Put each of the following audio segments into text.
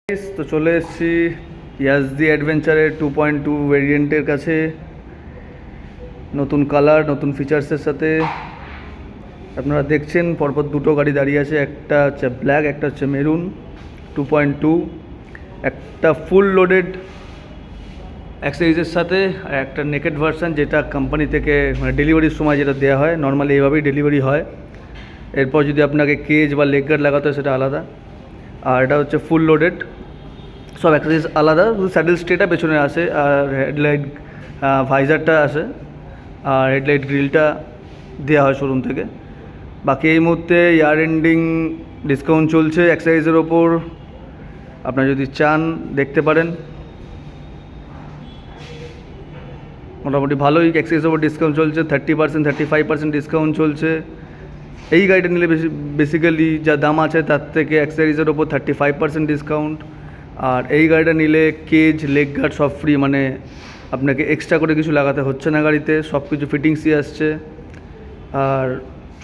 তো চলে এসেছি ইয়াজদি অ্যাডভেঞ্চারের 2.2 ভেরিয়েন্টের কাছে। নতুন কালার, নতুন ফিচার্সের সাথে আপনারা দেখছেন পরপর দুটো গাড়ি দাঁড়িয়ে আছে, একটা হচ্ছে ব্ল্যাক, একটা হচ্ছে মেরুন। 2.2 একটা ফুল লোডেড অ্যাক্সেসরিজের সাথে, আর একটা নেকেড ভার্সন যেটা কোম্পানি থেকে মানে ডেলিভারির সময় যেটা দেওয়া হয়, নর্মালি এইভাবেই ডেলিভারি হয়। এরপর যদি আপনাকে কেজ বা লেগ গার্ড লাগাতে হয় সেটা আলাদা, আর এটা হচ্ছে ফুল লোডেড, সব অ্যাক্সেসরিজ আলাদা, শুধু স্যাডেল স্টেটা পেছনে আসে, আর হেডলাইট ভাইজারটা আসে, আর হেডলাইট গ্রিলটা দেওয়া হয় শোরুম থেকে। বাকি এই মুহূর্তে ইয়ার এন্ডিং ডিসকাউন্ট চলছে অ্যাক্সেসরিজের ওপর, আপনারা যদি চান দেখতে পারেন। মোটামুটি ভালোই অ্যাক্সেসরিজের ওপর ডিসকাউন্ট চলছে, 30%, 35% ডিসকাউন্ট চলছে। এই গাড়িটা নিলে বেসিক্যালি যা দাম আছে তার থেকে অ্যাক্সেসরিজের ওপর 35% ডিসকাউন্ট, আর এই গাড়িটা নিলে কেজ, লেগ গার্ড সব ফ্রি, মানে আপনাকে এক্সট্রা করে কিছু লাগাতে হচ্ছে না গাড়িতে, সব কিছু ফিটিংসই আসছে। আর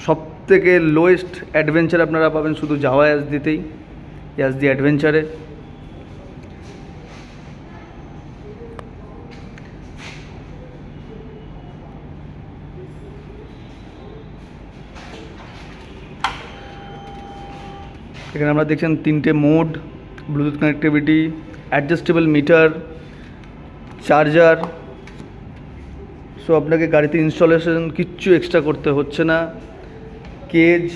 সব থেকে লোয়েস্ট অ্যাডভেঞ্চার আপনারা পাবেন শুধু যাওয়া ইয়াজদিতেই, ইয়াজদি অ্যাডভেঞ্চারে। এখানে আমরা দেখছেন 3টে mode, bluetooth connectivity, adjustable meter, charger. So আপনাকে গাড়িতে ইনস্টলেশন কিচ্ছু এক্সট্রা করতে হচ্ছে না। কেজ,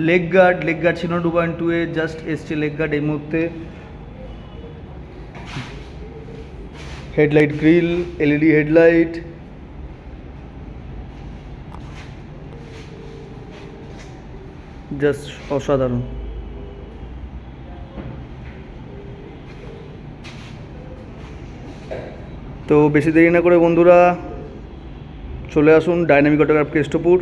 লেগ গার্ড ছিল 2.2-এ, জাস্ট এসছে লেগ গার্ড এই মুহূর্তে। Headlight grill, LED headlight, just অসাধারণ। তো বেশি দেরি না করে বন্ধুরা চলে আসুন ডাইনামিক অটোগ্রাফ কেষ্টপুর।